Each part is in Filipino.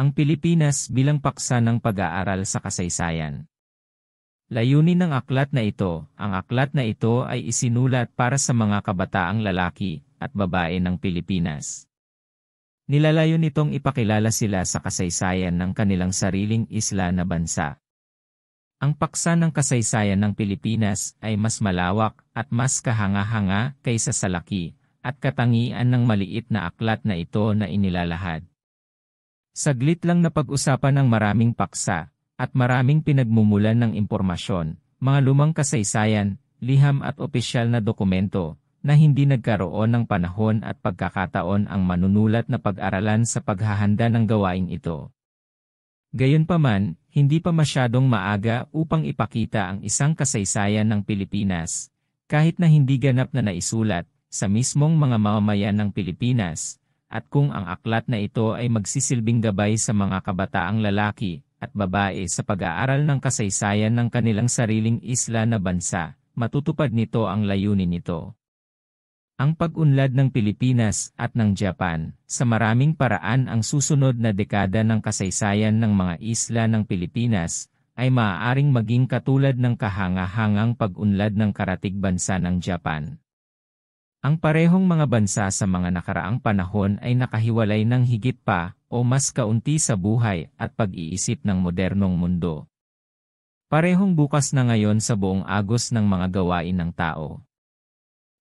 Ang Pilipinas bilang paksa ng pag-aaral sa kasaysayan. Layunin ng aklat na ito, ang aklat na ito ay isinulat para sa mga kabataang lalaki at babae ng Pilipinas. Nilalayo nitong ipakilala sila sa kasaysayan ng kanilang sariling isla na bansa. Ang paksa ng kasaysayan ng Pilipinas ay mas malawak at mas kahanga-hanga kaysa sa laki at katangian ng maliit na aklat na ito na inilalahad. Saglit lang na pag-usapan ng maraming paksa at maraming pinagmumulan ng impormasyon, mga lumang kasaysayan, liham at opisyal na dokumento na hindi nagkaroon ng panahon at pagkakataon ang manunulat na pag-aralan sa paghahanda ng gawaing ito. Gayunpaman, hindi pa masyadong maaga upang ipakita ang isang kasaysayan ng Pilipinas, kahit na hindi ganap na naisulat sa mismong mga mamamayan ng Pilipinas, at kung ang aklat na ito ay magsisilbing gabay sa mga kabataang lalaki at babae sa pag-aaral ng kasaysayan ng kanilang sariling isla na bansa, matutupad nito ang layunin nito. Ang pag-unlad ng Pilipinas at ng Japan, sa maraming paraan ang susunod na dekada ng kasaysayan ng mga isla ng Pilipinas, ay maaaring maging katulad ng kahanga-hangang pag-unlad ng karatig bansa ng Japan. Ang parehong mga bansa sa mga nakaraang panahon ay nakahiwalay ng higit pa o mas kaunti sa buhay at pag-iisip ng modernong mundo. Parehong bukas na ngayon sa buong agos ng mga gawain ng tao.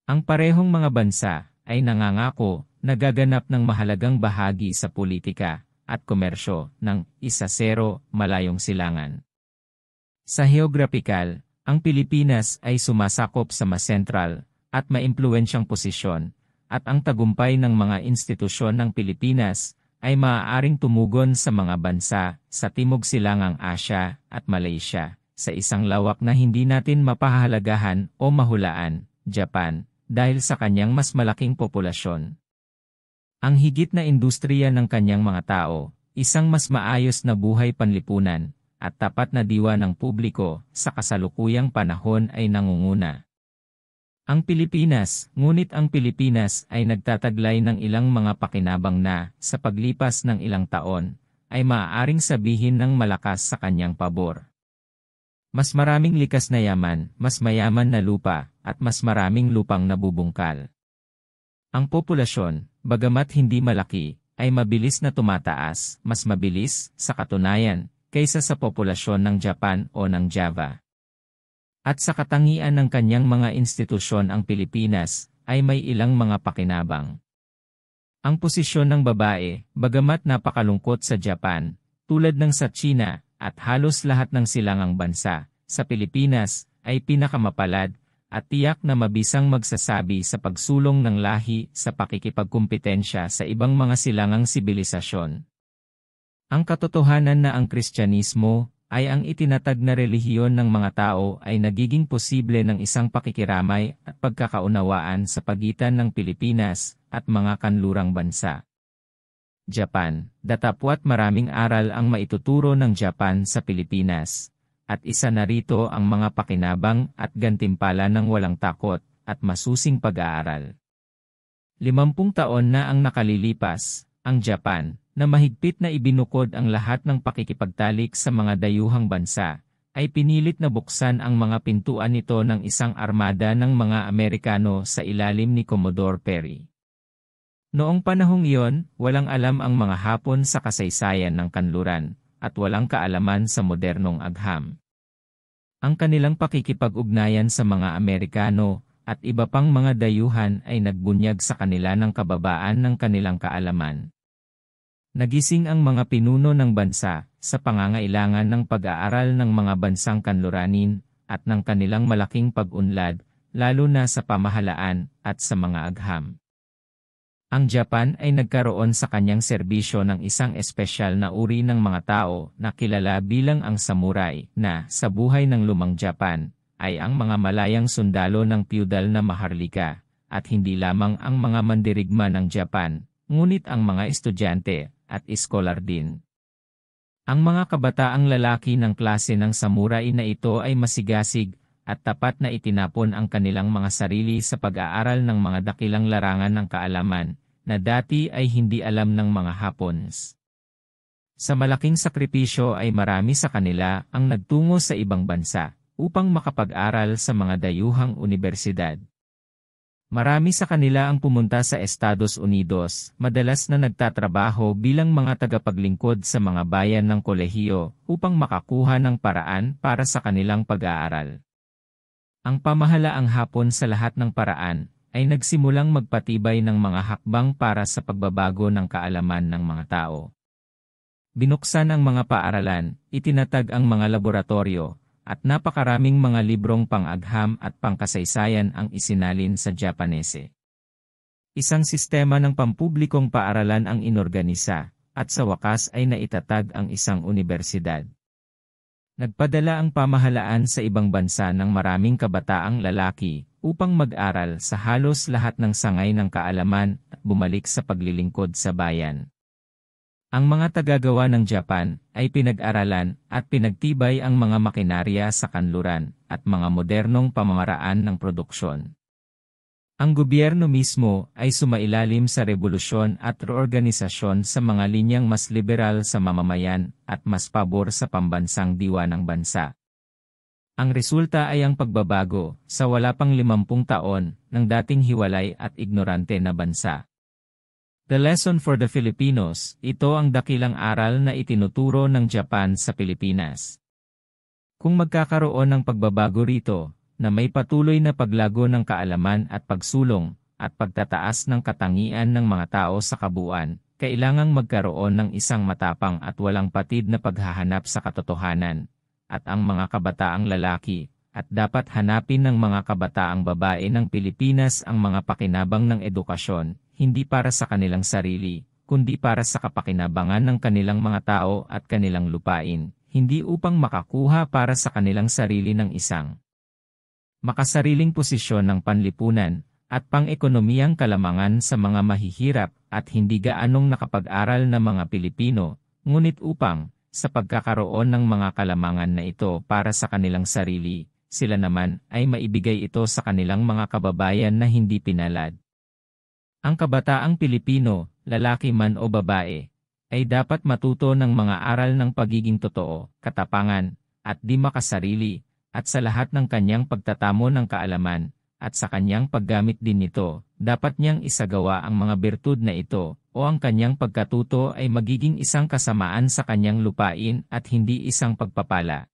Ang parehong mga bansa ay nangangako na gaganap ng mahalagang bahagi sa politika at komersyo ng 1-0 malayong silangan. Sa heograpikal, ang Pilipinas ay sumasakop sa mas sentral at maimpluwensyang posisyon, at ang tagumpay ng mga institusyon ng Pilipinas ay maaaring tumugon sa mga bansa sa Timog Silangang Asya at Malaysia, sa isang lawak na hindi natin mapahahalagahan o mahulaan, Japan, dahil sa kanyang mas malaking populasyon. Ang higit na industriya ng kanyang mga tao, isang mas maayos na buhay panlipunan, at tapat na diwa ng publiko sa kasalukuyang panahon ay nangunguna. Ang Pilipinas, ngunit ang Pilipinas ay nagtataglay ng ilang mga pakinabang na, sa paglipas ng ilang taon, ay maaaring sabihin ng malakas sa kanyang pabor. Mas maraming likas na yaman, mas mayaman na lupa, at mas maraming lupang nabubungkal. Ang populasyon, bagamat hindi malaki, ay mabilis na tumataas, mas mabilis, sa katunayan, kaysa sa populasyon ng Japan o ng Java. At sa katangian ng kanyang mga institusyon ang Pilipinas, ay may ilang mga pakinabang. Ang posisyon ng babae, bagamat napakalungkot sa Japan, tulad ng sa China, at halos lahat ng silangang bansa, sa Pilipinas, ay pinakamapalad, at tiyak na mabisang magsasabi sa pagsulong ng lahi sa pakikipagkumpetensya sa ibang mga silangang sibilisasyon. Ang katotohanan na ang Kristyanismo ay ang itinatag na relihiyon ng mga tao ay nagiging posible ng isang pakikiramay at pagkakaunawaan sa pagitan ng Pilipinas at mga kanlurang bansa. Japan, datapwat maraming aral ang maituturo ng Japan sa Pilipinas, at isa na rito ang mga pakinabang at gantimpala ng walang takot at masusing pag-aaral. 50 taon na ang nakalilipas, ang Japan, na mahigpit na ibinukod ang lahat ng pakikipagtalik sa mga dayuhang bansa, ay pinilit na buksan ang mga pintuan nito ng isang armada ng mga Amerikano sa ilalim ni Commodore Perry. Noong panahong iyon, walang alam ang mga Hapon sa kasaysayan ng kanluran, at walang kaalaman sa modernong agham. Ang kanilang pakikipag-ugnayan sa mga Amerikano at iba pang mga dayuhan ay nagbunyag sa kanila ng kababaan ng kanilang kaalaman. Nagising ang mga pinuno ng bansa sa pangangailangan ng pag-aaral ng mga bansang kanluranin at ng kanilang malaking pag-unlad, lalo na sa pamahalaan at sa mga agham. Ang Japan ay nagkaroon sa kanyang serbisyo ng isang espesyal na uri ng mga tao na kilala bilang ang samurai na, sa buhay ng lumang Japan, ay ang mga malayang sundalo ng feudal na maharlika, at hindi lamang ang mga mandirigma ng Japan, ngunit ang mga estudyante at iskolar din. Ang mga kabataang lalaki ng klase ng samurai na ito ay masigasig at tapat na itinapon ang kanilang mga sarili sa pag-aaral ng mga dakilang larangan ng kaalaman na dati ay hindi alam ng mga Hapons. Sa malaking sakripisyo ay marami sa kanila ang nagtungo sa ibang bansa upang makapag-aral sa mga dayuhang unibersidad. Marami sa kanila ang pumunta sa Estados Unidos, madalas na nagtatrabaho bilang mga tagapaglingkod sa mga bayan ng kolehiyo upang makakuha ng paraan para sa kanilang pag-aaral. Ang pamahalaang Hapon sa lahat ng paraan ay nagsimulang magpatibay ng mga hakbang para sa pagbabago ng kaalaman ng mga tao. Binuksan ang mga paaralan, itinatag ang mga laboratorio, at napakaraming mga librong pang-agham at pangkasaysayan ang isinalin sa Japanese. Isang sistema ng pampublikong paaralan ang inorganisa, at sa wakas ay naitatag ang isang unibersidad. Nagpadala ang pamahalaan sa ibang bansa ng maraming kabataang lalaki upang mag-aral sa halos lahat ng sangay ng kaalaman at bumalik sa paglilingkod sa bayan. Ang mga tagagawa ng Japan ay pinag-aralan at pinagtibay ang mga makinarya sa kanluran at mga modernong pamamaraan ng produksyon. Ang gobyerno mismo ay sumailalim sa revolusyon at reorganisasyon sa mga linyang mas liberal sa mamamayan at mas pabor sa pambansang diwa ng bansa. Ang resulta ay ang pagbabago sa wala pang 50 taon ng dating hiwalay at ignorante na bansa. The Lesson for the Filipinos, ito ang dakilang aral na itinuturo ng Japan sa Pilipinas. Kung magkakaroon ng pagbabago rito, na may patuloy na paglago ng kaalaman at pagsulong, at pagtataas ng katangian ng mga tao sa kabuuan, kailangang magkaroon ng isang matapang at walang patid na paghahanap sa katotohanan, at ang mga kabataang lalaki, at dapat hanapin ng mga kabataang babae ng Pilipinas ang mga pakinabang ng edukasyon, hindi para sa kanilang sarili, kundi para sa kapakinabangan ng kanilang mga tao at kanilang lupain, hindi upang makakuha para sa kanilang sarili ng isang makasariling posisyon ng panlipunan at pang-ekonomiyang kalamangan sa mga mahihirap at hindi gaanong nakapag-aral na mga Pilipino, ngunit upang, sa pagkakaroon ng mga kalamangan na ito para sa kanilang sarili, sila naman ay maibigay ito sa kanilang mga kababayan na hindi pinalad. Ang kabataang Pilipino, lalaki man o babae, ay dapat matuto ng mga aral ng pagiging totoo, katapangan, at di makasarili, at sa lahat ng kanyang pagtatamo ng kaalaman, at sa kanyang paggamit din nito, dapat niyang isagawa ang mga bertud na ito, o ang kanyang pagkatuto ay magiging isang kasamaan sa kanyang lupain at hindi isang pagpapala.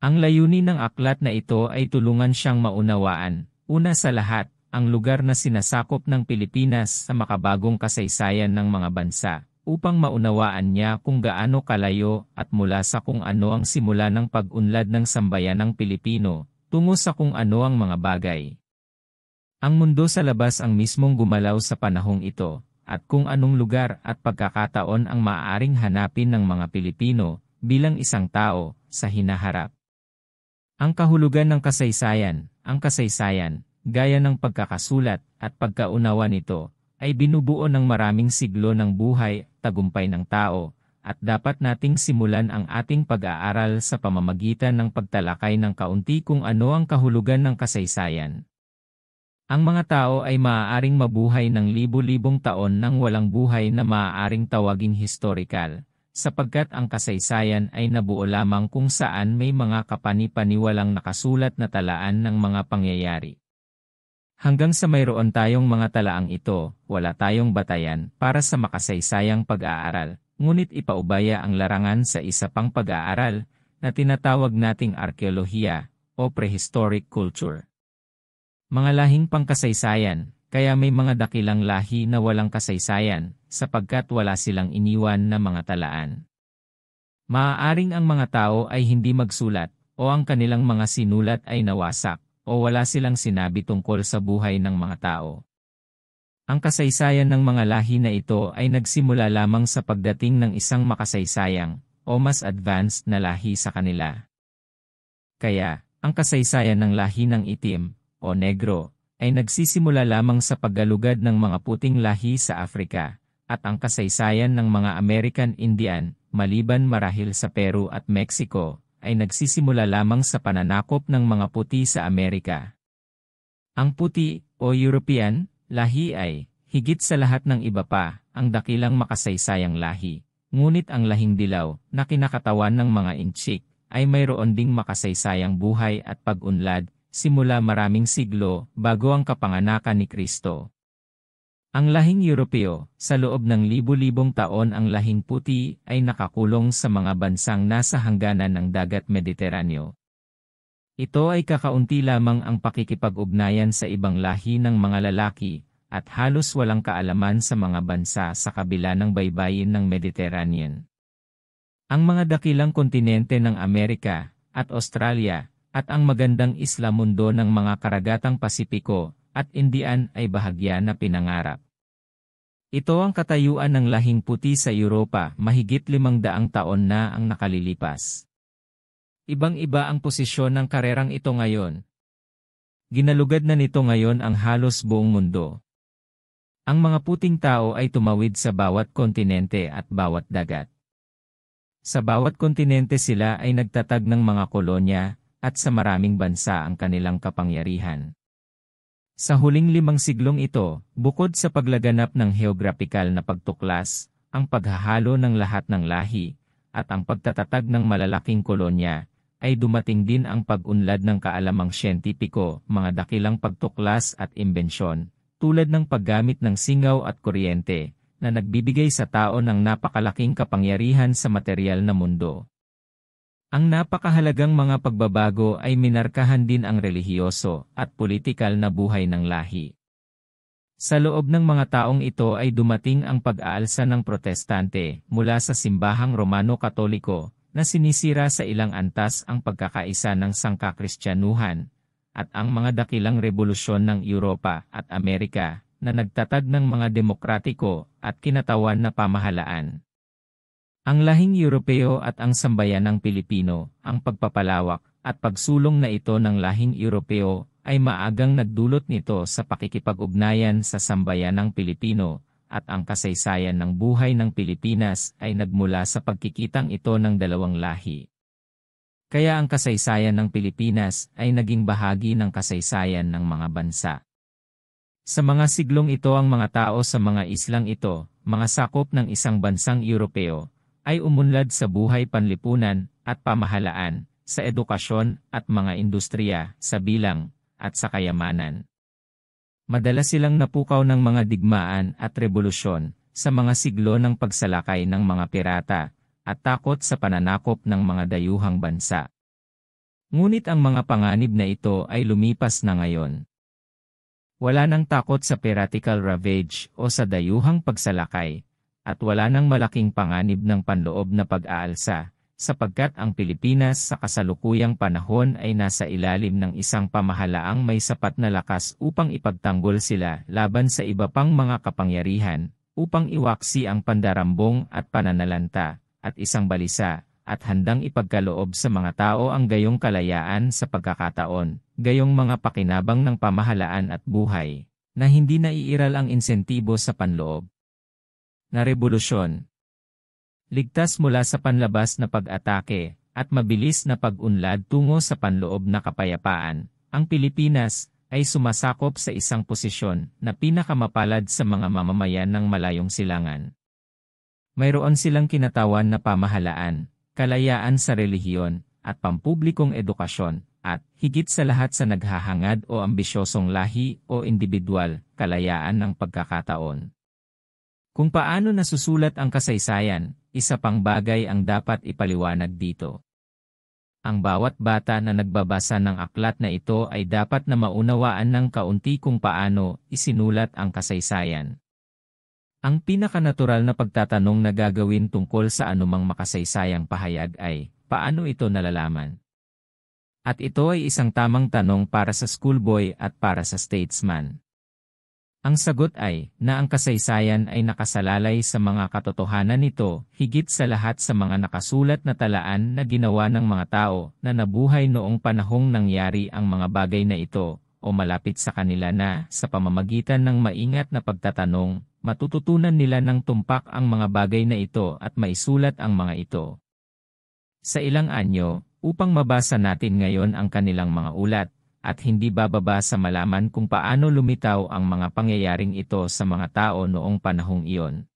Ang layunin ng aklat na ito ay tulungan siyang maunawaan, una sa lahat, ang lugar na sinasakop ng Pilipinas sa makabagong kasaysayan ng mga bansa, upang maunawaan niya kung gaano kalayo at mula sa kung ano ang simula ng pag-unlad ng sambayanang Pilipino, tungo sa kung ano ang mga bagay. Ang mundo sa labas ang mismong gumalaw sa panahong ito, at kung anong lugar at pagkakataon ang maaaring hanapin ng mga Pilipino, bilang isang tao, sa hinaharap. Ang kahulugan ng kasaysayan, ang kasaysayan, gaya ng pagkakasulat at pagkaunawa nito, ay binubuo ng maraming siglo ng buhay, tagumpay ng tao, at dapat nating simulan ang ating pag-aaral sa pamamagitan ng pagtalakay ng kaunti kung ano ang kahulugan ng kasaysayan. Ang mga tao ay maaaring mabuhay ng libu-libong taon nang walang buhay na maaaring tawaging historikal, sapagkat ang kasaysayan ay nabuo lamang kung saan may mga kapani-paniwalang nakasulat na talaan ng mga pangyayari. Hanggang sa mayroon tayong mga talaang ito, wala tayong batayan para sa makasaysayang pag-aaral, ngunit ipaubaya ang larangan sa isa pang pag-aaral na tinatawag nating arkeolohiya o prehistoric culture. Mga lahing pangkasaysayan, kaya may mga dakilang lahi na walang kasaysayan sapagkat wala silang iniwan na mga talaan. Maaaring ang mga tao ay hindi magsulat o ang kanilang mga sinulat ay nawasak, o wala silang sinabi tungkol sa buhay ng mga tao. Ang kasaysayan ng mga lahi na ito ay nagsimula lamang sa pagdating ng isang makasaysayang, o mas advanced na lahi sa kanila. Kaya, ang kasaysayan ng lahi ng itim, o negro, ay nagsisimula lamang sa paggalugad ng mga puting lahi sa Afrika, at ang kasaysayan ng mga American Indian, maliban marahil sa Peru at Mexico, ay nagsisimula lamang sa pananakop ng mga puti sa Amerika. Ang puti, o European, lahi ay, higit sa lahat ng iba pa, ang dakilang makasaysayang lahi, Ngunit ang lahing dilaw, na kinakatawan ng mga Inchik, ay mayroon ding makasaysayang buhay at pag-unlad, simula maraming siglo bago ang kapanganakan ni Kristo. Ang lahing Europeo, sa loob ng libu-libong taon ang lahing puti ay nakakulong sa mga bansang nasa hangganan ng dagat Mediteraneo. Ito ay kakaunti lamang ang pakikipag-ugnayan sa ibang lahi ng mga lalaki, at halos walang kaalaman sa mga bansa sa kabila ng baybayin ng Mediterranean. Ang mga dakilang kontinente ng Amerika at Australia at ang magandang isla mundo ng mga karagatang Pasipiko at Indian ay bahagya na pinangarap. Ito ang katayuan ng lahing puti sa Europa, mahigit 500 taon na ang nakalilipas. Ibang-iba ang posisyon ng karerang ito ngayon. Ginalugad na nito ngayon ang halos buong mundo. Ang mga puting tao ay tumawid sa bawat kontinente at bawat dagat. Sa bawat kontinente sila ay nagtatag ng mga kolonya, at sa maraming bansa ang kanilang kapangyarihan. Sa huling 5 siglong ito, bukod sa paglaganap ng geographical na pagtuklas, ang paghahalo ng lahat ng lahi, at ang pagtatatag ng malalaking kolonya, ay dumating din ang pag-unlad ng kaalamang siyentipiko, mga dakilang pagtuklas at imbensyon, tulad ng paggamit ng singaw at kuryente, na nagbibigay sa tao ng napakalaking kapangyarihan sa material na mundo. Ang napakahalagang mga pagbabago ay minarkahan din ang relihiyoso at politikal na buhay ng lahi. Sa loob ng mga taong ito ay dumating ang pag-aalsa ng Protestante mula sa simbahang Romano-Katoliko na sinisira sa ilang antas ang pagkakaisa ng sangkakristyanuhan at ang mga dakilang revolusyon ng Europa at Amerika na nagtatag ng mga demokratiko at kinatawan na pamahalaan. Ang lahing Europeo at ang sambayanang Pilipino, ang pagpapalawak at pagsulong na ito ng lahing Europeo ay maagang nagdulot nito sa pakikipag-ugnayan sa sambayanang Pilipino at ang kasaysayan ng buhay ng Pilipinas ay nagmula sa pagkikitang ito ng dalawang lahi. Kaya ang kasaysayan ng Pilipinas ay naging bahagi ng kasaysayan ng mga bansa. Sa mga siglong ito ang mga tao sa mga islang ito, mga sakop ng isang bansang Europeo, ay umunlad sa buhay panlipunan at pamahalaan, sa edukasyon at mga industriya, sa bilang, at sa kayamanan. Madalas silang napukaw ng mga digmaan at revolusyon, sa mga siglo ng pagsalakay ng mga pirata, at takot sa pananakop ng mga dayuhang bansa. Ngunit ang mga panganib na ito ay lumipas na ngayon. Wala nang takot sa piratical ravage o sa dayuhang pagsalakay, at wala nang malaking panganib ng panloob na pag-aalsa, sapagkat ang Pilipinas sa kasalukuyang panahon ay nasa ilalim ng isang pamahalaang may sapat na lakas upang ipagtanggol sila laban sa iba pang mga kapangyarihan, upang iwaksi ang pandarambong at pananalanta, at isang balisa, at handang ipagkaloob sa mga tao ang gayong kalayaan sa pagkakataon, gayong mga pakinabang ng pamahalaan at buhay, na hindi naiiral ang insentibo sa panloob na revolusyon. Ligtas mula sa panlabas na pag-atake, at mabilis na pag-unlad tungo sa panloob na kapayapaan, ang Pilipinas ay sumasakop sa isang posisyon na pinakamapalad sa mga mamamayan ng malayong silangan. Mayroon silang kinatawan na pamahalaan, kalayaan sa relihiyon, at pampublikong edukasyon, at higit sa lahat sa naghahangad o ambisyosong lahi o individual, kalayaan ng pagkakataon. Kung paano nasusulat ang kasaysayan, isa pang bagay ang dapat ipaliwanag dito. Ang bawat bata na nagbabasa ng aklat na ito ay dapat na maunawaan ng kaunti kung paano isinulat ang kasaysayan. Ang pinakanatural na pagtatanong na gagawin tungkol sa anumang makasaysayang pahayag ay, paano ito nalalaman? At ito ay isang tamang tanong para sa schoolboy at para sa statesman. Ang sagot ay, na ang kasaysayan ay nakasalalay sa mga katotohanan nito, higit sa lahat sa mga nakasulat na talaan na ginawa ng mga tao na nabuhay noong panahong nangyari ang mga bagay na ito, o malapit sa kanila na, sa pamamagitan ng maingat na pagtatanong, matututunan nila ng tumpak ang mga bagay na ito at maisulat ang mga ito. Sa ilang anyo, upang mabasa natin ngayon ang kanilang mga ulat, at hindi bababa sa malaman kung paano lumitaw ang mga pangyayaring ito sa mga tao noong panahong iyon.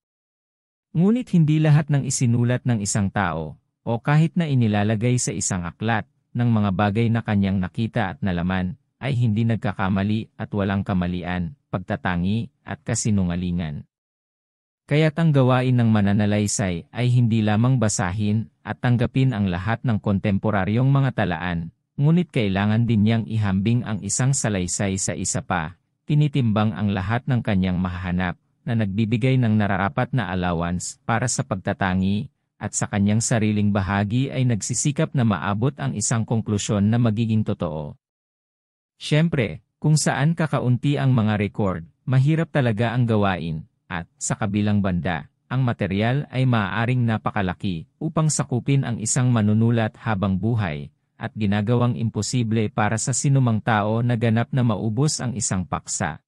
Ngunit hindi lahat ng isinulat ng isang tao, o kahit na inilalagay sa isang aklat, ng mga bagay na kanyang nakita at nalaman, ay hindi nagkakamali at walang kamalian, pagtatangi, at kasinungalingan. Kaya't ang gawain ng mananalaysay ay hindi lamang basahin at tanggapin ang lahat ng kontemporaryong mga talaan, ngunit kailangan din niyang ihambing ang isang salaysay sa isa pa, tinitimbang ang lahat ng kanyang mahahanap, na nagbibigay ng nararapat na allowance para sa pagtatangi, at sa kanyang sariling bahagi ay nagsisikap na maabot ang isang konklusyon na magiging totoo. Siyempre, kung saan kakaunti ang mga record, mahirap talaga ang gawain, at, sa kabilang banda, ang material ay maaaring napakalaki upang sakupin ang isang manunulat habang buhay, at ginagawang imposible para sa sinumang tao na ganap na maubos ang isang paksa.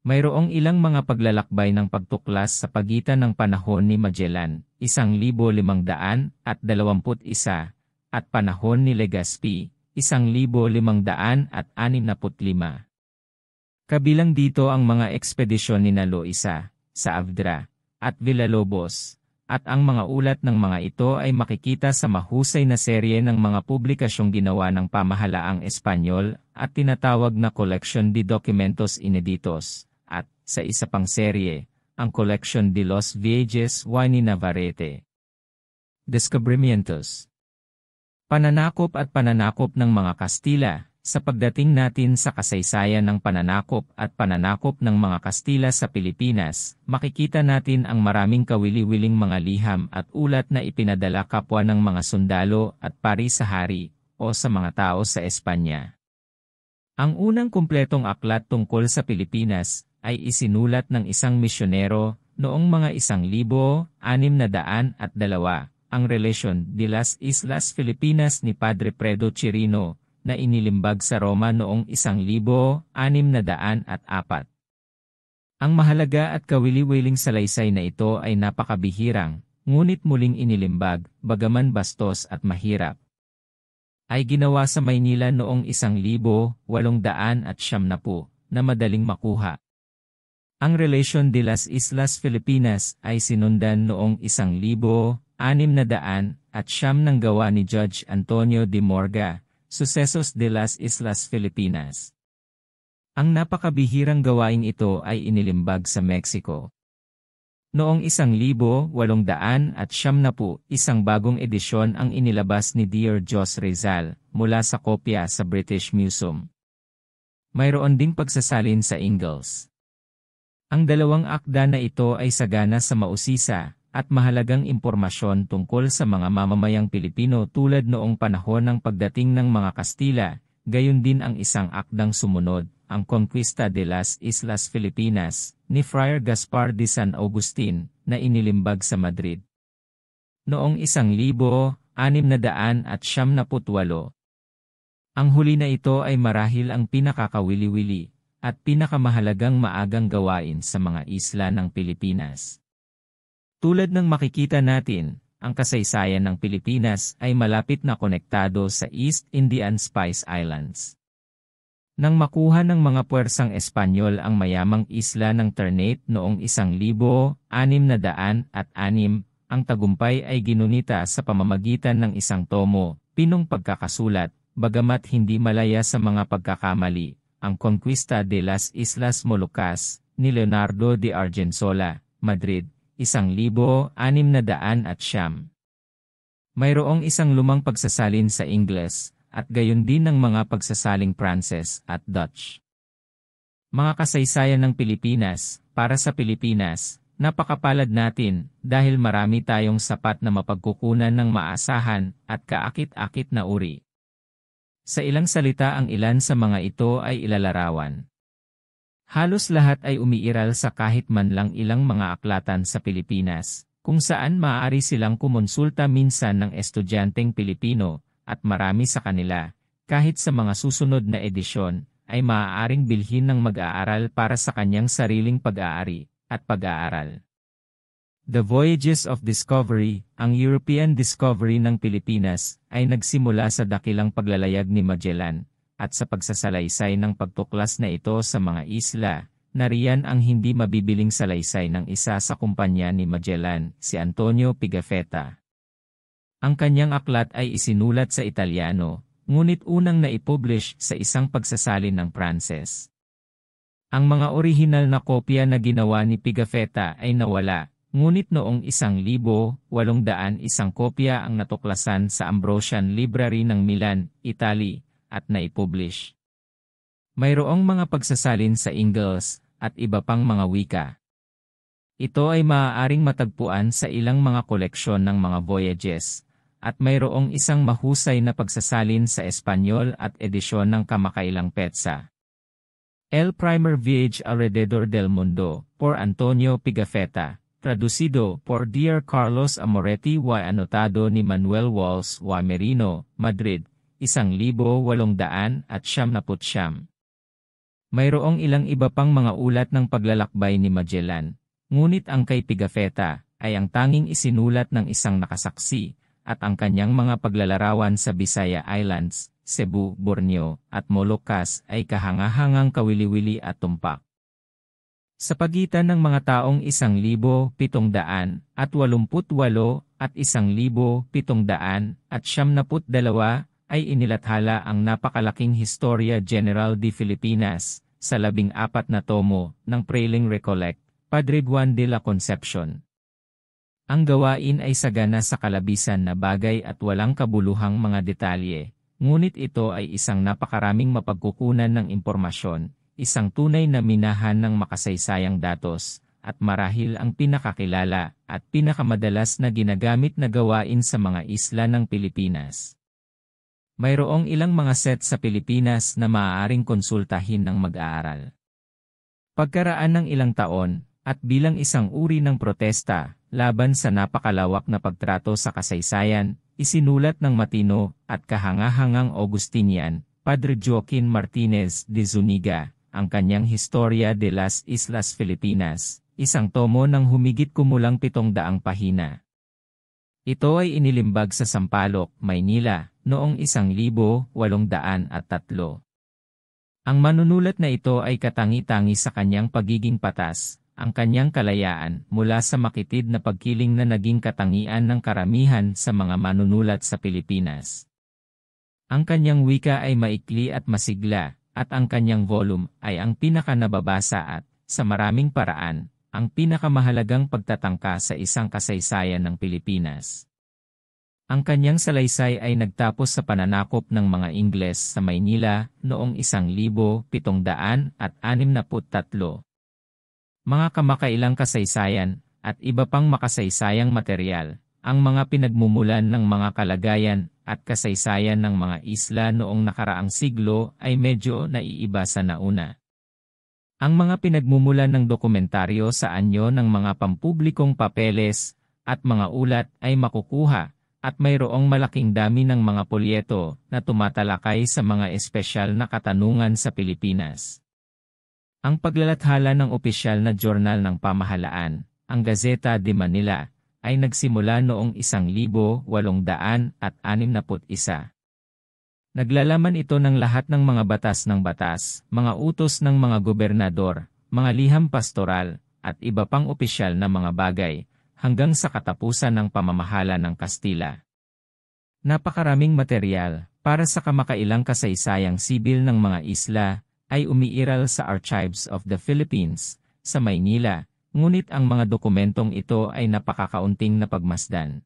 Mayroong ilang mga paglalakbay ng pagtuklas sa pagitan ng panahon ni Magellan, 1521, at panahon ni Legazpi, 1565. Kabilang dito ang mga ekspedisyon ni Loisa, Saavedra, at Villalobos, at ang mga ulat ng mga ito ay makikita sa mahusay na serye ng mga publikasyong ginawa ng pamahalaang Espanyol at tinatawag na Colección de Documentos Ineditos. At, sa isa pang serye, ang Colección de los Viajes y Navarrete. Descubrimientos. Pananakop at pananakop ng mga Kastila. Sa pagdating natin sa kasaysayan ng pananakop at pananakop ng mga Kastila sa Pilipinas, makikita natin ang maraming kawili-wiling mga liham at ulat na ipinadala kapwa ng mga sundalo at pari sa hari, o sa mga tao sa Espanya. Ang unang kumpletong aklat tungkol sa Pilipinas ay isinulat ng isang misyonero noong mga 1602, ang Relasyon de las Islas Filipinas ni Padre Fredo Chirino, na inilimbag sa Roma noong 1604. Ang mahalaga at kawili-wiling salaysay na ito ay napakabihirang, ngunit muling inilimbag, bagaman bastos at mahirap. Ay ginawa sa Maynila noong 1870 na madaling makuha. Ang Relasyon de las Islas Filipinas ay sinundan noong 1600 ng gawa ni Judge Antonio de Morga, Sucesos de las Islas Filipinas. Ang napakabihirang gawaing ito ay inilimbag sa Mexico. Noong 1870, isang bagong edisyon ang inilabas ni Dr. Jos Rizal mula sa kopya sa British Museum. Mayroon ding pagsasalin sa Ingalls. Ang dalawang akda na ito ay sagana sa mausisa at mahalagang impormasyon tungkol sa mga mamamayang Pilipino tulad noong panahon ng pagdating ng mga Kastila, gayon din ang isang akdang sumunod, ang Conquista de las Islas Filipinas, ni Friar Gaspar de San Agustin, na inilimbag sa Madrid. Noong 1678. Ang huli na ito ay marahil ang pinakakawili-wili at pinakamahalagang maagang gawain sa mga isla ng Pilipinas. Tulad ng makikita natin, ang kasaysayan ng Pilipinas ay malapit na konektado sa East Indian Spice Islands. Nang makuha ng mga puwersang Espanyol ang mayamang isla ng Ternate noong 1606, ang tagumpay ay ginunita sa pamamagitan ng isang tomo, pinong pagkakasulat, bagamat hindi malaya sa mga pagkakamali, ang Conquista de las Islas Moluccas, ni Leonardo de Argensola, Madrid, 1600. Mayroong isang lumang pagsasalin sa Ingles, at gayon din ng mga pagsasaling Pranses at Dutch. Mga kasaysayan ng Pilipinas, para sa Pilipinas, napakapalad natin dahil marami tayong sapat na mapagkukunan ng maasahan at kaakit-akit na uri. Sa ilang salita ang ilan sa mga ito ay ilalarawan. Halos lahat ay umiiral sa kahit man lang ilang mga aklatan sa Pilipinas, kung saan maaari silang kumonsulta minsan ng estudyanteng Pilipino, at marami sa kanila, kahit sa mga susunod na edisyon, ay maaaring bilhin ng mag-aaral para sa kanyang sariling pag-aari at pag-aaral. The Voyages of Discovery, ang European discovery ng Pilipinas, ay nagsimula sa dakilang paglalayag ni Magellan, at sa pagsasalaysay ng pagtuklas na ito sa mga isla, nariyan ang hindi mabibiling salaysay ng isa sa kumpanya ni Magellan, si Antonio Pigafetta. Ang kanyang aklat ay isinulat sa Italyano, ngunit unang naipublish sa isang pagsasalin ng Pranses. Ang mga orihinal na kopya na ginawa ni Pigafetta ay nawala, ngunit noong 1801 kopya ang natuklasan sa Ambrosian Library ng Milan, Italy, at naipublish. Mayroong mga pagsasalin sa Ingles at iba pang mga wika. Ito ay maaaring matagpuan sa ilang mga koleksyon ng mga voyages, at mayroong isang mahusay na pagsasalin sa Espanyol at edisyon ng kamakailang petsa. El primer viaje alrededor del mundo, por Antonio Pigafetta, traducido por Dr. Carlos Amoretti y anotado ni Manuel Walls y Merino, Madrid, 1899. Mayroong ilang iba pang mga ulat ng paglalakbay ni Magellan, ngunit ang kay Pigafetta ay ang tanging isinulat ng isang nakasaksi, at ang kanyang mga paglalarawan sa Bisaya Islands, Cebu, Borneo, at Moluccas ay kahangahangang kawili-wili at tumpak. Sa pagitan ng mga taong 1,788 at 1,772 ay inilathala ang napakalaking Historia General de Filipinas sa 14 na tomo ng Prailing Recollect, Padre Juan de la Concepcion. Ang gawain ay sagana sa kalabisan na bagay at walang kabuluhang mga detalye, ngunit ito ay isang napakaraming mapagkukunan ng impormasyon, isang tunay na minahan ng makasaysayang datos, at marahil ang pinakakilala at pinakamadalas na ginagamit na gawain sa mga isla ng Pilipinas. Mayroong ilang mga set sa Pilipinas na maaaring konsultahin ng mag-aaral. Pagkaraan ng ilang taon, at bilang isang uri ng protesta, laban sa napakalawak na pagtrato sa kasaysayan, isinulat ng matino at kahangahangang Augustinian, Padre Joaquin Martinez de Zuniga, ang kanyang Historia de las Islas Filipinas, isang tomo ng humigit kumulang 700 pahina. Ito ay inilimbag sa Sampaloc, Maynila, noong 1803. Ang manunulat na ito ay katangi-tangi sa kanyang pagiging patas, ang kanyang kalayaan mula sa makitid na pagkiling na naging katangian ng karamihan sa mga manunulat sa Pilipinas. Ang kanyang wika ay maikli at masigla, at ang kanyang volume ay ang pinakanababasa at, sa maraming paraan, ang pinakamahalagang pagtatangka sa isang kasaysayan ng Pilipinas. Ang kanyang salaysay ay nagtapos sa pananakop ng mga Ingles sa Maynila noong 1763. Mga kamakailang kasaysayan, at iba pang makasaysayang material, ang mga pinagmumulan ng mga kalagayan at kasaysayan ng mga isla noong nakaraang siglo ay medyo naiiba sa nauna. Ang mga pinagmumulan ng dokumentaryo sa anyo ng mga pampublikong papeles at mga ulat ay makukuha, at mayroong malaking dami ng mga polyeto na tumatalakay sa mga espesyal na katanungan sa Pilipinas. Ang paglalathala ng opisyal na journal ng pamahalaan, ang Gazeta de Manila, ay nagsimula noong 1861. Naglalaman ito ng lahat ng mga batas ng batas, mga utos ng mga gobernador, mga liham pastoral, at iba pang opisyal na mga bagay, hanggang sa katapusan ng pamamahala ng Kastila. Napakaraming material para sa kamakailang kasaysayang sibil ng mga isla ay umiiral sa Archives of the Philippines sa Maynila, ngunit ang mga dokumentong ito ay napakakaunting napagmasdan.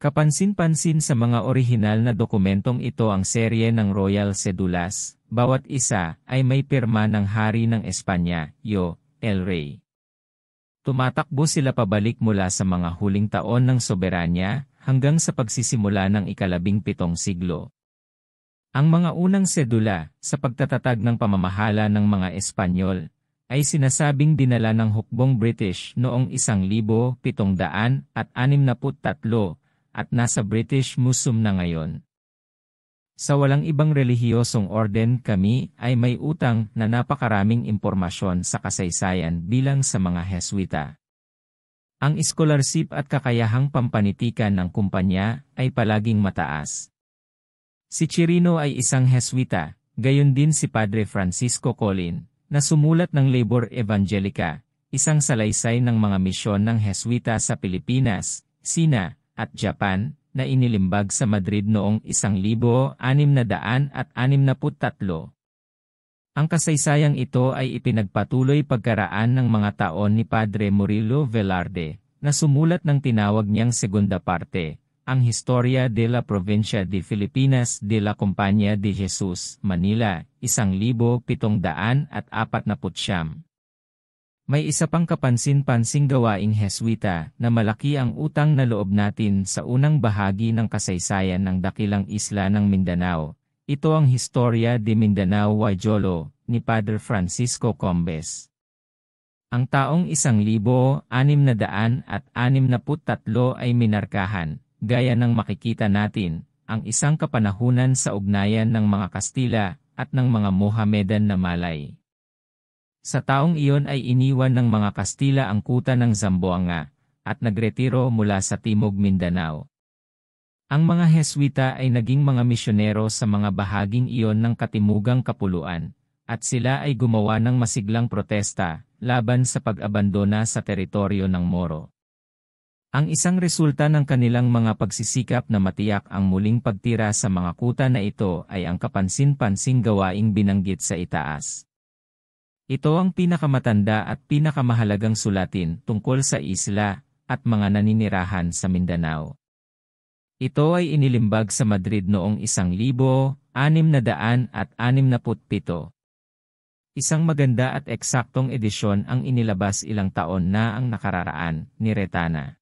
Kapansin-pansin sa mga orihinal na dokumentong ito ang serye ng Royal Cedulas, bawat isa ay may pirma ng Hari ng Espanya, el Rey. Tumatakbo sila pabalik mula sa mga huling taon ng soberanya hanggang sa pagsisimula ng ika-17 siglo. Ang mga unang sedula sa pagtatatag ng pamamahala ng mga Espanyol ay sinasabing dinala ng hukbong British noong 1763 at nasa British Museum na ngayon. Sa walang ibang relihiyosong orden kami ay may utang na napakaraming impormasyon sa kasaysayan bilang sa mga Heswita. Ang scholarship at kakayahang pampanitikan ng kumpanya ay palaging mataas. Si Chirino ay isang Heswita, gayon din si Padre Francisco Colin, na sumulat ng Labor Evangelica, isang salaysay ng mga misyon ng Heswita sa Pilipinas, Sina, at Japan, na inilimbag sa Madrid noong 1663. Ang kasaysayang ito ay ipinagpatuloy pagkaraan ng mga taon ni Padre Murillo Velarde, na sumulat ng tinawag niyang segunda parte, ang Historia de la Provincia de Filipinas de la Compañía de Jesus, Manila, 1749. May isa pang kapansin-pansing gawaing Heswita na malaki ang utang na loob natin sa unang bahagi ng kasaysayan ng dakilang isla ng Mindanao. Ito ang Historia de Mindanao y Jolo, ni Padre Francisco Combes. Ang taong 1663 ay minarkahan, gaya ng makikita natin, ang isang kapanahunan sa ugnayan ng mga Kastila at ng mga Mohamedan na Malay. Sa taong iyon ay iniwan ng mga Kastila ang kuta ng Zamboanga, at nagretiro mula sa Timog Mindanao. Ang mga Heswita ay naging mga misyonero sa mga bahaging iyon ng Katimugang Kapuluan, at sila ay gumawa ng masiglang protesta laban sa pag-abandona sa teritoryo ng Moro. Ang isang resulta ng kanilang mga pagsisikap na matiyak ang muling pagtira sa mga kuta na ito ay ang kapansin-pansing gawaing binanggit sa itaas. Ito ang pinakamatanda at pinakamahalagang sulatin tungkol sa isla at mga naninirahan sa Mindanao. Ito ay inilimbag sa Madrid noong 1667. Isang maganda at eksaktong edisyon ang inilabas ilang taon na ang nakararaan, ni Retana.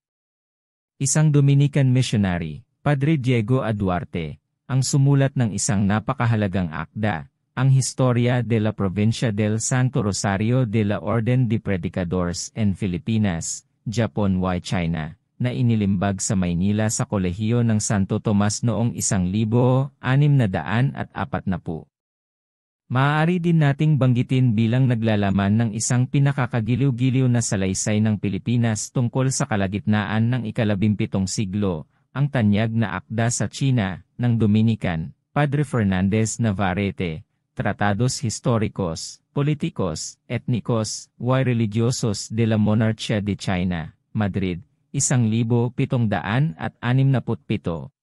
Isang Dominican missionary, Padre Diego A. Duarte, ang sumulat ng isang napakahalagang akda, ang Historia de la Provincia del Santo Rosario de la Orden de Predicadores en Filipinas, Japon y China, na inilimbag sa Maynila sa Kolehiyo ng Santo Tomas noong 1640. Maaari din nating banggitin bilang naglalaman ng isang pinakakagiliw-giliw na salaysay ng Pilipinas tungkol sa kalagitnaan ng ika-17 siglo, ang tanyag na akda sa China, ng Dominican, Padre Fernandez Navarrete, Tratados Históricos, Políticos, Étnicos, y Religiosos de la Monarchía de China, Madrid, 1767.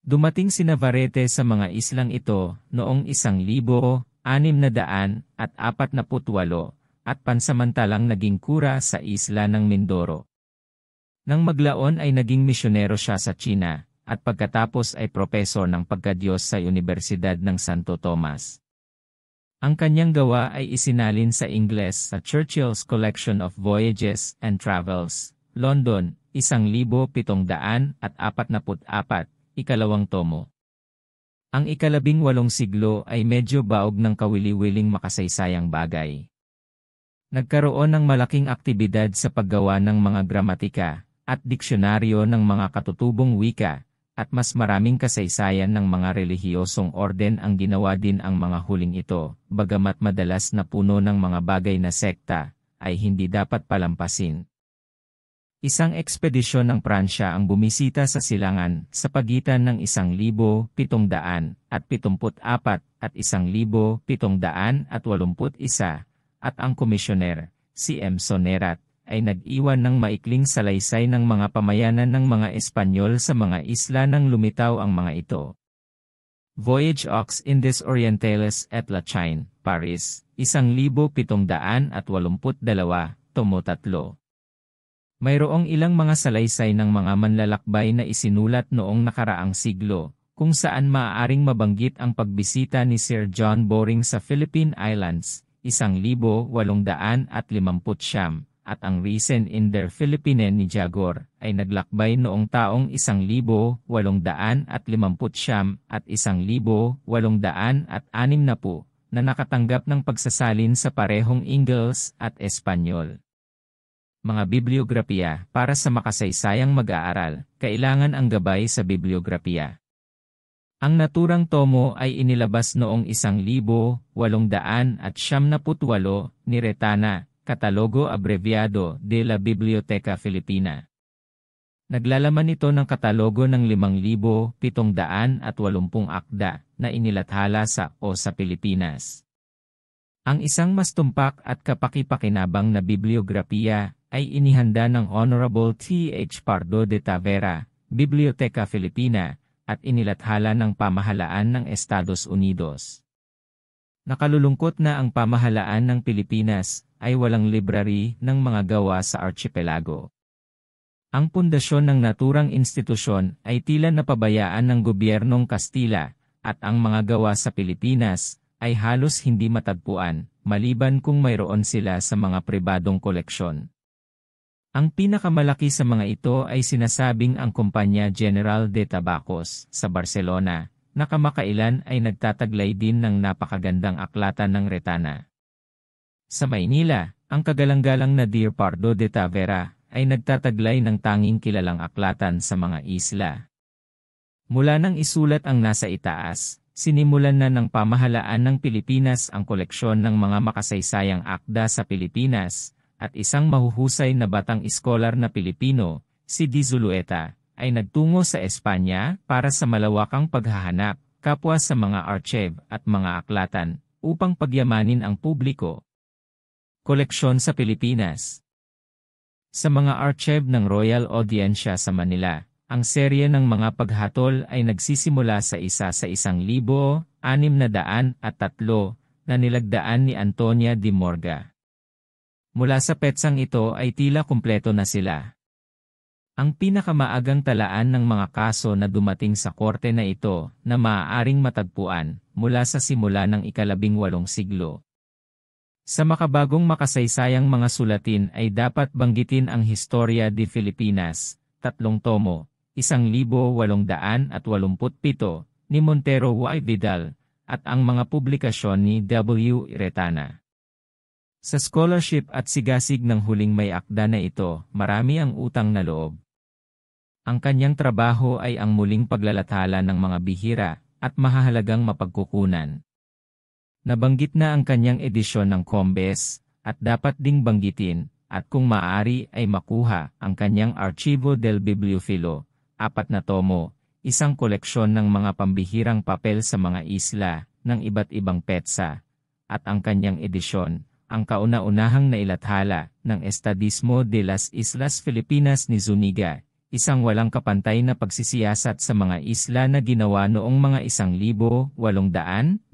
Dumating si Navarrete sa mga islang ito noong 1648 at pansamantalang naging kura sa isla ng Mindoro. Nang maglaon ay naging misyonero siya sa China, at pagkatapos ay propesor ng pagkadiyos sa Universidad ng Santo Tomas. Ang kanyang gawa ay isinalin sa Ingles sa Churchill's Collection of Voyages and Travels, London, 1744, 2 tomo. Ang ika-18 siglo ay medyo baog ng kawili-wiling makasaysayang bagay. Nagkaroon ng malaking aktibidad sa paggawa ng mga gramatika at diksyonaryo ng mga katutubong wika, at mas maraming kasaysayan ng mga relihiyosong orden ang ginawa din ang mga huling ito, bagamat madalas na puno ng mga bagay na sekta, ay hindi dapat palampasin. Isang ekspedisyon ng Pransya ang bumisita sa silangan sa pagitan ng 1774 at 1781, at ang komisyoner, si M. Sonerat, ay nag-iwan ng maikling salaysay ng mga pamayanan ng mga Espanyol sa mga isla nang lumitaw ang mga ito. Voyage aux Indes Orientales et la Chine, Paris, 1782, tomo 3. Mayroong ilang mga salaysay ng mga manlalakbay na isinulat noong nakaraang siglo, kung saan maaaring mabanggit ang pagbisita ni Sir John Boring sa Philippine Islands, 1850, at ang Risen in der Philippine ni Jagor, ay naglakbay noong taong 1850 at 1860, na nakatanggap ng pagsasalin sa parehong Ingles at Espanyol. Mga bibliografiya. Para sa makasaysayang mag-aaral, kailangan ang gabay sa bibliografiya. Ang naturang tomo ay inilabas noong 1878 ni Retana, Katalogo Abreviado de la Biblioteca Filipina. Naglalaman ito ng katalogo ng 5,780 akda na inilathala sa Pilipinas. Ang isang mas tumpak at kapaki-pakinabang na bibliografiya ay inihanda ng Honorable T.H. Pardo de Tavera, Biblioteca Filipina, at inilathala ng pamahalaan ng Estados Unidos. Nakalulungkot na ang pamahalaan ng Pilipinas ay walang library ng mga gawa sa archipelago. Ang pundasyon ng naturang institusyon ay tila napabayaan ng gobyernong Kastila, at ang mga gawa sa Pilipinas ay halos hindi matagpuan, maliban kung mayroon sila sa mga pribadong koleksyon. Ang pinakamalaki sa mga ito ay sinasabing ang Kumpanya General de Tabacos sa Barcelona, na kamakailan ay nagtataglay din ng napakagandang aklatan ng Retana. Sa Maynila, ang kagalang-galang na Dear Pardo de Tavera ay nagtataglay ng tanging kilalang aklatan sa mga isla. Mula nang isulat ang nasa itaas, sinimulan na ng pamahalaan ng Pilipinas ang koleksyon ng mga makasaysayang akda sa Pilipinas, at isang mahuhusay na batang iskolar na Pilipino, si Di Zulueta, ay nagtungo sa Espanya para sa malawakang paghahanap, kapwa sa mga archive at mga aklatan, upang pagyamanin ang publiko. Koleksyon sa Pilipinas. Sa mga archive ng Royal Audiencia sa Manila, ang serye ng mga paghatol ay nagsisimula sa 1,603 na nilagdaan ni Antonia de Morga. Mula sa petsang ito ay tila kumpleto na sila. Ang pinakamaagang talaan ng mga kaso na dumating sa korte na ito na maaaring matagpuan mula sa simula ng ika-18 siglo. Sa makabagong makasaysayang mga sulatin ay dapat banggitin ang Historia de Filipinas, 3 tomo, 1887 ni Montero y Vidal, at ang mga publikasyon ni W. Retana. Sa scholarship at sigasig ng huling may akda na ito, marami ang utang na loob. Ang kanyang trabaho ay ang muling paglalathala ng mga bihira at mahahalagang mapagkukunan. Nabanggit na ang kanyang edisyon ng Combes, at dapat ding banggitin, at kung maaari ay makuha, ang kanyang Archivo del Bibliofilo, 4 na tomo, isang koleksyon ng mga pambihirang papel sa mga isla, ng iba't ibang petsa, at ang kanyang edisyon, ang kauna-unahang nailathala, ng Estadismo de las Islas Filipinas ni Zuniga, isang walang kapantay na pagsisiyasat sa mga isla na ginawa noong mga 1,800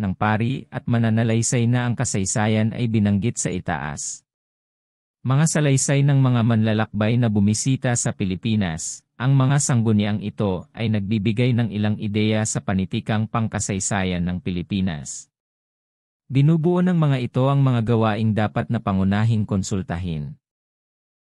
ng pari at mananalaysay na ang kasaysayan ay binanggit sa itaas. Mga salaysay ng mga manlalakbay na bumisita sa Pilipinas, ang mga sangguniang ito ay nagbibigay ng ilang ideya sa panitikang pangkasaysayan ng Pilipinas. Binubuo ng mga ito ang mga gawaing dapat na pangunahing konsultahin.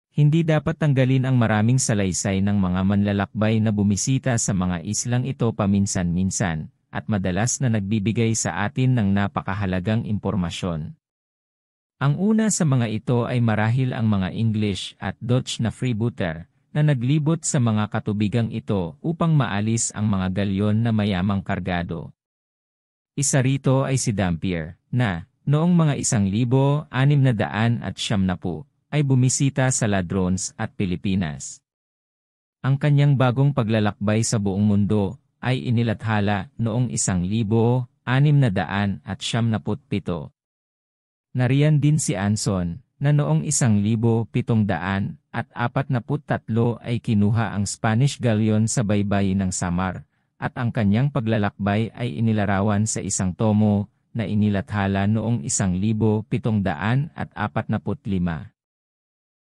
Hindi dapat tanggalin ang maraming salaysay ng mga manlalakbay na bumisita sa mga islang ito paminsan-minsan, at madalas na nagbibigay sa atin ng napakahalagang impormasyon. Ang una sa mga ito ay marahil ang mga English at Dutch na freebooter, na naglibot sa mga katubigang ito upang maalis ang mga galyon na mayamang kargado. Isa rito ay si Dampier, na, noong mga 1,670, ay bumisita sa Ladrones at Pilipinas. Ang kanyang bagong paglalakbay sa buong mundo ay inilathala noong 1,677. Nariyan din si Anson, na noong 1,743 ay kinuha ang Spanish galleon sa baybayin ng Samar, at ang kanyang paglalakbay ay inilarawan sa 1 tomo na inilathala noong 1,745.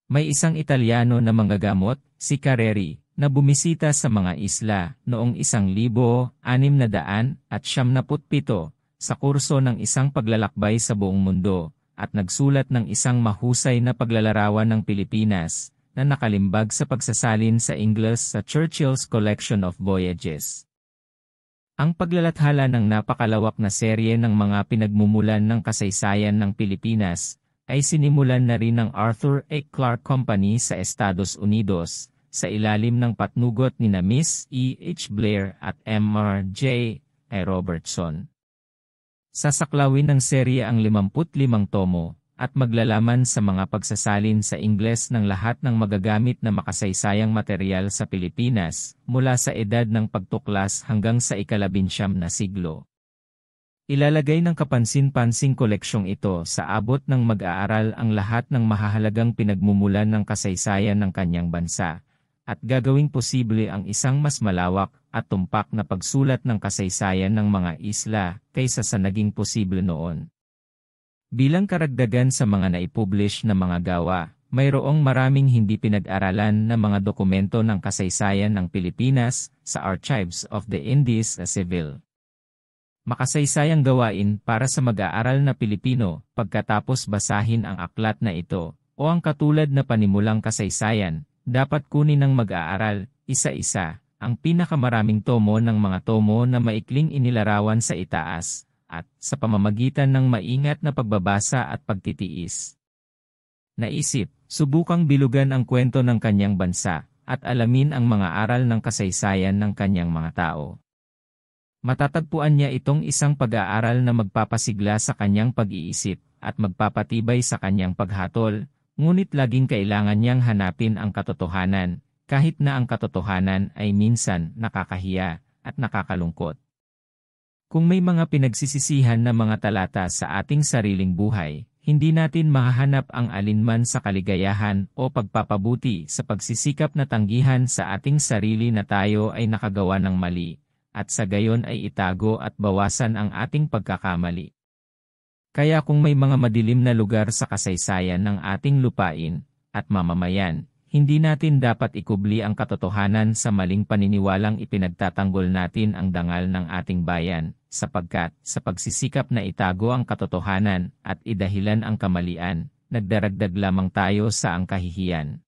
May isang Italiano na manggagamot, si Carreri, na bumisita sa mga isla noong 1,677 sa kurso ng isang paglalakbay sa buong mundo, at nagsulat ng isang mahusay na paglalarawan ng Pilipinas, na nakalimbag sa pagsasalin sa Ingles sa Churchill's Collection of Voyages. Ang paglalathala ng napakalawak na serye ng mga pinagmumulan ng kasaysayan ng Pilipinas, ay sinimulan na rin ng Arthur A. Clarke Company sa Estados Unidos, sa ilalim ng patnugot ni na Miss E. H. Blair at M.R.J. A. Robertson. Sasaklawin ng serye ang 55 tomo, at maglalaman sa mga pagsasalin sa Ingles ng lahat ng magagamit na makasaysayang material sa Pilipinas, mula sa edad ng pagtuklas hanggang sa ika-19 na siglo. Ilalagay ng kapansin-pansing koleksyong ito sa abot ng mag-aaral ang lahat ng mahahalagang pinagmumulan ng kasaysayan ng kanyang bansa, at gagawing posible ang isang mas malawak at tumpak na pagsulat ng kasaysayan ng mga isla kaysa sa naging posible noon. Bilang karagdagan sa mga naipublish na mga gawa, mayroong maraming hindi pinag-aralan na mga dokumento ng kasaysayan ng Pilipinas sa Archives of the Indies Civil. Makasaysayang gawain para sa mag-aaral na Pilipino pagkatapos basahin ang aklat na ito o ang katulad na panimulang kasaysayan, dapat kunin ng mag-aaral, isa-isa, ang pinakamaraming tomo ng mga tomo na maikling inilarawan sa itaas, at sa pamamagitan ng maingat na pagbabasa at pagtitiis. Naisip, subukang bilugan ang kwento ng kanyang bansa, at alamin ang mga aral ng kasaysayan ng kanyang mga tao. Matatagpuan niya itong isang pag-aaral na magpapasigla sa kanyang pag-iisip at magpapatibay sa kanyang paghatol, ngunit laging kailangan niyang hanapin ang katotohanan, kahit na ang katotohanan ay minsan nakakahiya at nakakalungkot. Kung may mga pinagsisisihan na mga talata sa ating sariling buhay, hindi natin mahahanap ang alinman sa kaligayahan o pagpapabuti sa pagsisikap na tanggihan sa ating sarili na tayo ay nakagawa ng mali, at sa gayon ay itago at bawasan ang ating pagkakamali. Kaya kung may mga madilim na lugar sa kasaysayan ng ating lupain at mamamayan, hindi natin dapat ikubli ang katotohanan sa maling paniniwalang ipinagtatanggol natin ang dangal ng ating bayan, sapagkat sa pagsisikap na itago ang katotohanan at idahilan ang kamalian, nagdaragdag lamang tayo sa ang kahihiyan.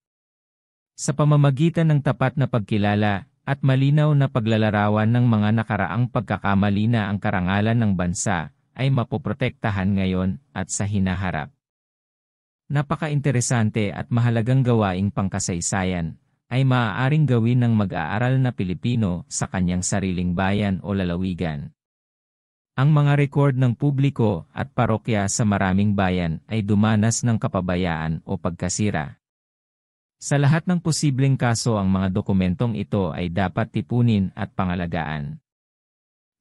Sa pamamagitan ng tapat na pagkilala at malinaw na paglalarawan ng mga nakaraang pagkakamali na ang karangalan ng bansa ay mapoprotektahan ngayon at sa hinaharap. Napaka-interesante at mahalagang gawaing pangkasaysayan ay maaaring gawin ng mag-aaral na Pilipino sa kanyang sariling bayan o lalawigan. Ang mga rekord ng publiko at parokya sa maraming bayan ay dumanas ng kapabayaan o pagkasira. Sa lahat ng posibleng kaso ang mga dokumentong ito ay dapat tipunin at pangalagaan.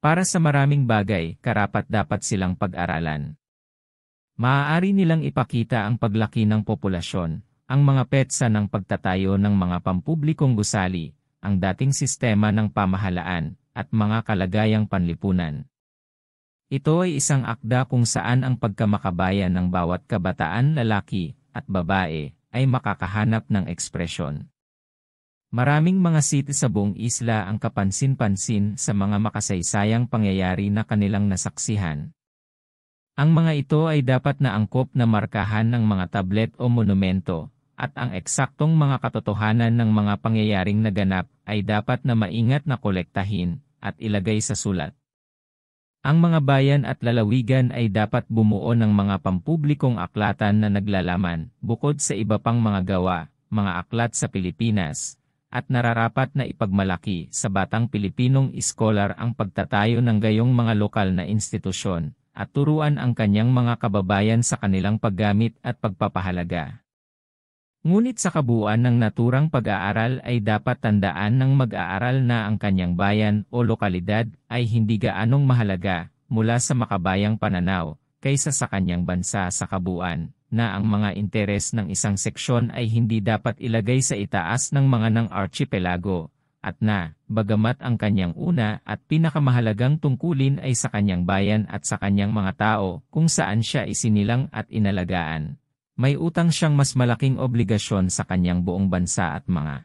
Para sa maraming bagay, karapat-dapat silang pag-aralan. Maaari nilang ipakita ang paglaki ng populasyon, ang mga petsa ng pagtatayo ng mga pampublikong gusali, ang dating sistema ng pamahalaan, at mga kalagayang panlipunan. Ito ay isang akda kung saan ang pagkamakabayan ng bawat kabataan lalaki at babae ay makakahanap ng ekspresyon. Maraming mga city sa buong isla ang kapansin-pansin sa mga makasaysayang pangyayari na kanilang nasaksihan. Ang mga ito ay dapat na angkop na markahan ng mga tablet o monumento, at ang eksaktong mga katotohanan ng mga pangyayaring naganap ay dapat na maingat na kolektahin at ilagay sa sulat. Ang mga bayan at lalawigan ay dapat bumuo ng mga pampublikong aklatan na naglalaman, bukod sa iba pang mga gawa, mga aklat sa Pilipinas, at nararapat na ipagmalaki sa batang Pilipinong iskolar ang pagtatayo ng gayong mga lokal na institusyon, at turuan ang kanyang mga kababayan sa kanilang paggamit at pagpapahalaga. Ngunit sa kabuuan ng naturang pag-aaral ay dapat tandaan ng mag-aaral na ang kanyang bayan o lokalidad ay hindi gaanong mahalaga mula sa makabayang pananaw kaysa sa kanyang bansa sa kabuuan, na ang mga interes ng isang seksyon ay hindi dapat ilagay sa itaas ng mga ng archipelago, at na, bagamat ang kanyang una at pinakamahalagang tungkulin ay sa kanyang bayan at sa kanyang mga tao kung saan siya isinilang at inalagaan, may utang siyang mas malaking obligasyon sa kanyang buong bansa at mga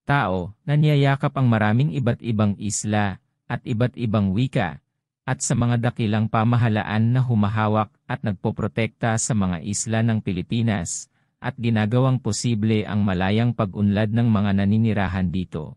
tao na niyayakap ang maraming iba't ibang isla at iba't ibang wika, at sa mga dakilang pamahalaan na humahawak at nagpoprotekta sa mga isla ng Pilipinas, at ginagawang posible ang malayang pag-unlad ng mga naninirahan dito.